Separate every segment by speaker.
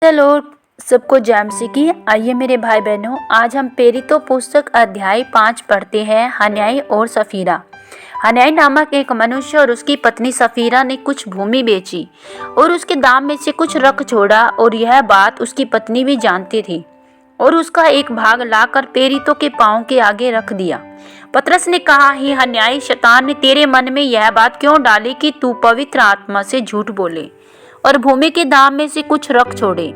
Speaker 1: Hello सबको jam की। आइए मेरे भाई बहनों, आज हम पेरितो पुस्तक अध्याय 5 पढ़ते हैं। हन्याई और सफीरा। हन्याई नामक एक मनुष्य और उसकी पत्नी सफीरा ने कुछ भूमि बेची और उसके दाम में से कुछ रख छोड़ा, और यह बात उसकी पत्नी भी जानती थी, और उसका एक भाग लाकर पेरितो के पांव के आगे रख दिया। पतरस ने कहा, हे हन्याई, शैतान ने तेरे मन में यह बात क्यों डाली कि तू पवित्र आत्मा से झूठ बोले और भूमि के दाम में से कुछ रख छोड़े।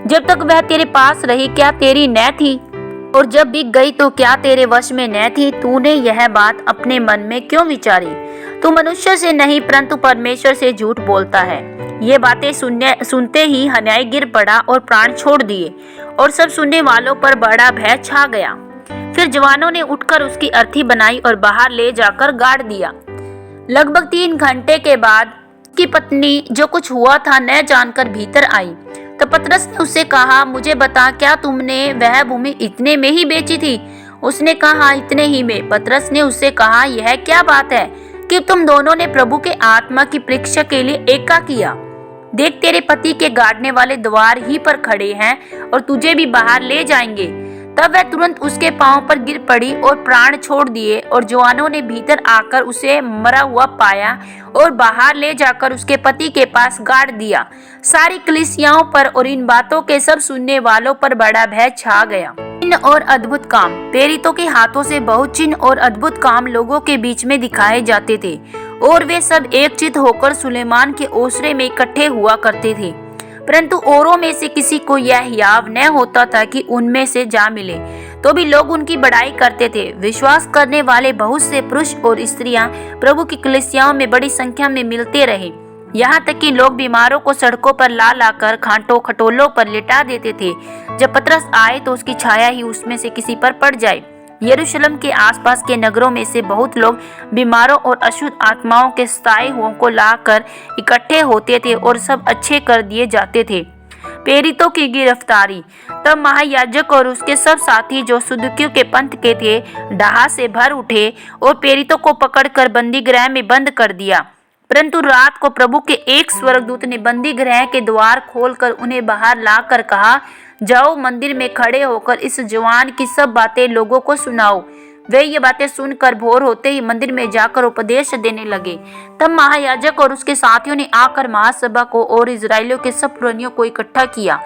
Speaker 1: जब तक वह तेरे पास रही, क्या तेरी न थी? और जब बिक गई तो क्या तेरे वश में न थी? तूने यह बात अपने मन में क्यों विचारी? तू मनुष्य से नहीं परंतु परमेश्वर से झूठ बोलता है। ये बातें सुनते ही हन्याई गिर पड़ा और प्राण छोड़ दिए, और सब सुनने वालों पर बड़ा भय छा गया। फिर जवानों ने उठकर उसकी अर्थी बनाई और बाहर ले जाकर गाड़ दिया। लगभग 3 घंटे के बाद की पत्नी जो कुछ हुआ था न जानकर भीतर आई। तो पतरस ने उससे कहा, मुझे बता, क्या तुमने वह भूमि इतने में ही बेची थी? उसने कहा, इतने ही में। पतरस ने उससे कहा, यह क्या बात है कि तुम दोनों ने प्रभु के आत्मा की परीक्षा के लिए एका किया? देख, तेरे पति के गाड़ने वाले द्वार ही पर खड़े हैं और तुझे भी बाहर ले जाएंगे। तब वह तुरंत उसके पांव पर गिर पड़ी और प्राण छोड़ दिए, और जवानों ने भीतर आकर उसे मरा हुआ पाया और बाहर ले जाकर उसके पति के पास गाड़ दिया। सारी कलीसियाओं पर और इन बातों के सब सुनने वालों पर बड़ा भय छा गया। चिन्ह और अद्भुत काम। प्रेरितों के हाथों से बहुत चिन्ह और अद्भुत काम लोगों के बीच में दिखाए जाते थे, और वे सब एकचित्त होकर सुलेमान के ओसरे में इकट्ठे हुआ करते थे। परंतु औरों में से किसी को यह हियाव न होता था कि उनमें से जा मिले, तो भी लोग उनकी बड़ाई करते थे। विश्वास करने वाले बहुत से पुरुष और स्त्रियां प्रभु की कलीसियाओं में बड़ी संख्या में मिलते रहे। यहाँ तक कि लोग बीमारों को सड़कों पर ला लाकर खांटों खटोलों पर लिटा देते थे। जब पतरस आए तो उसकी छाया ही उसमें से किसी पर पड़ जाए। यरूशलेम के आसपास के नगरों में से बहुत लोग बीमारों और अशुद्ध आत्माओं के स्थायी हुओं को लाकर इकट्ठे होते थे, और सब अच्छे कर दिए जाते थे। प्रेरितों की गिरफ्तारी। तब महायाजक और उसके सब साथी जो सदूकियों के पंथ के थे, डाह से भर उठे और प्रेरितों को पकड़कर बंदी गृह में बंद कर दिया। परंतु रात को प्रभु के एक स्वर्गदूत ने बंदी गृह के द्वार खोलकर उन्हें बाहर लाकर कहा, जाओ, मंदिर में खड़े होकर इस जवान की सब बातें लोगों को सुनाओ। वे ये बातें सुनकर भोर होते ही मंदिर में जाकर उपदेश देने लगे। तब महायाजक और उसके साथियों ने आकर महासभा को और इजराइलियों के सब पुरनियों को इकट्ठा किया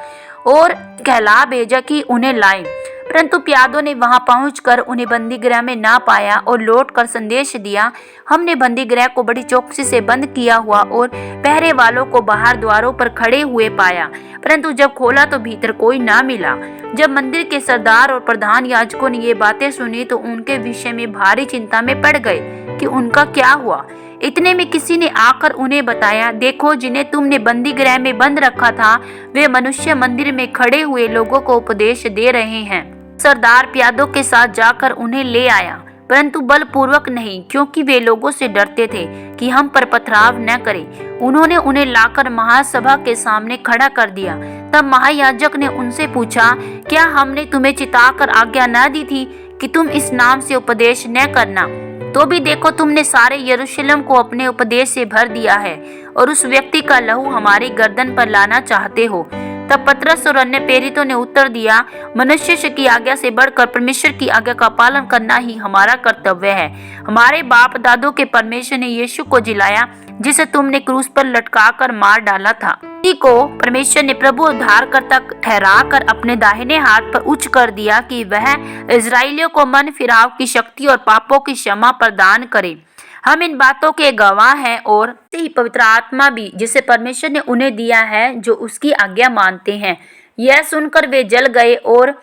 Speaker 1: और कहला भेजा कि उन्हें लाएं। परंतु प्यादों ने वहां पहुंचकर उन्हें बंदी गृह में ना पाया और लौटकर संदेश दिया, हमने बंदी गृह को बड़ी चौकसी से बंद किया हुआ और पहरे वालों को बाहर द्वारों पर खड़े हुए पाया, परंतु जब खोला तो भीतर कोई ना मिला। जब मंदिर के सरदार और प्रधान याजकों ने ये बातें सुनी तो उनके विषय में भारी चिंता में पड़ गए कि उनका क्या हुआ। इतने में किसी ने आकर उन्हें बताया, देखो, जिन्हें तुमने बंदी गृह में बंद रखा था वे मनुष्य मंदिर में खड़े हुए लोगों को उपदेश दे रहे हैं। सरदार प्यादों के साथ जाकर उन्हें ले आया, परंतु बलपूर्वक नहीं, क्योंकि वे लोगों से डरते थे कि हम पर पथराव न करें। उन्होंने उन्हें लाकर महासभा के सामने खड़ा कर दिया। तब महायाजक ने उनसे पूछा, क्या हमने तुम्हें चिताकर आज्ञा न दी थी कि तुम इस नाम से उपदेश न करना? तो भी देखो, तुमने सारे यरूशलेम को अपने उपदेश से भर दिया है और उस व्यक्ति का लहू हमारी गर्दन पर लाना चाहते हो। तब पतरस और अन्य प्रेरितों ने उत्तर दिया, मनुष्य की आज्ञा से बढ़कर परमेश्वर की आज्ञा का पालन करना ही हमारा कर्तव्य है। हमारे बाप दादों के परमेश्वर ने यीशु को जिलाया, जिसे तुमने क्रूस पर लटका कर मार डाला था। इसी को परमेश्वर ने प्रभु उद्धारकर्ता ठहरा कर अपने दाहिने हाथ पर उच्च कर दिया कि वह इजराइलियों को मन फिराव की शक्ति और पापों की क्षमा प्रदान करे। हम इन बातों के गवाह हैं, और ही पवित्र आत्मा भी जिसे परमेश्वर ने उन्हें दिया है जो उसकी आज्ञा मानते हैं। यह सुनकर वे जल गए और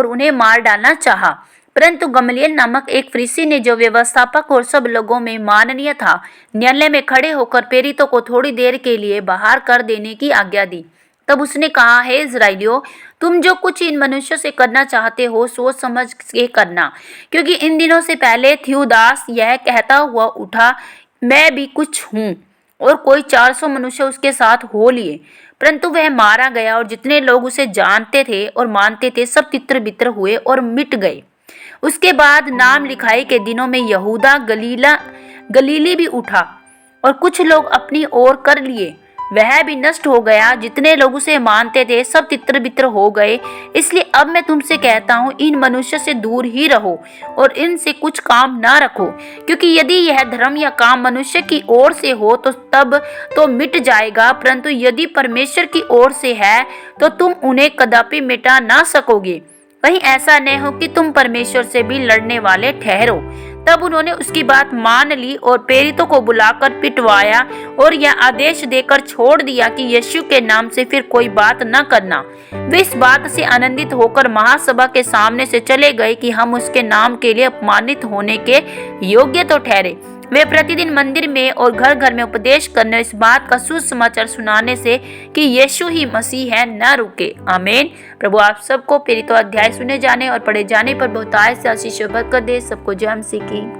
Speaker 1: उन्हें मार डालना चाहा। परंतु गमलीएल नामक एक फरीसी ने, जो व्यवस्थापक और सब लोगों में माननीय था, न्यायालय में खड़े होकर प्रेरितों को थोड़ी देर के लिए बाहर कर देने की आज्ञा दी। तब उसने कहा, हे इजराइलियों, तुम जो कुछ इन मनुष्यों से करना चाहते हो सोच समझ के करना, क्योंकि इन दिनों से पहले थ्यूदास यह कहता हुआ उठा, मैं भी कुछ हूँ, और कोई 400 मनुष्य उसके साथ हो लिए। परंतु वह मारा गया, और जितने लोग उसे जानते थे और मानते थे सब तितर बितर हुए और मिट गए। उसके बाद नाम लिखाई के दिनों में यहूदा गलीली भी उठा और कुछ लोग अपनी ओर कर लिए, वह भी नष्ट हो गया। जितने लोग उसे मानते थे सब तितर बितर हो गए। इसलिए अब मैं तुमसे कहता हूँ, इन मनुष्य से दूर ही रहो और इनसे कुछ काम ना रखो, क्योंकि यदि यह धर्म या काम मनुष्य की ओर से हो तो तब तो मिट जाएगा, परंतु यदि परमेश्वर की ओर से है तो तुम उन्हें कदापि मिटा ना सकोगे। कहीं ऐसा न हो कि तुम परमेश्वर से भी लड़ने वाले ठहरो। तब उन्होंने उसकी बात मान ली और प्रेरितों को बुलाकर पिटवाया और यह आदेश देकर छोड़ दिया कि यीशु के नाम से फिर कोई बात न करना। वे इस बात से आनंदित होकर महासभा के सामने से चले गए कि हम उसके नाम के लिए अपमानित होने के योग्य तो ठहरे। वे प्रतिदिन मंदिर में और घर घर में उपदेश करने, इस बात का सुसमाचार सुनाने से कि यीशु ही मसीह है, न रुके। आमीन। प्रभु आप सबको प्रेरितों अध्याय सुने जाने और पढ़े जाने पर बहुतायत से आशीष और बरकत दे। सबको जय मसीह की।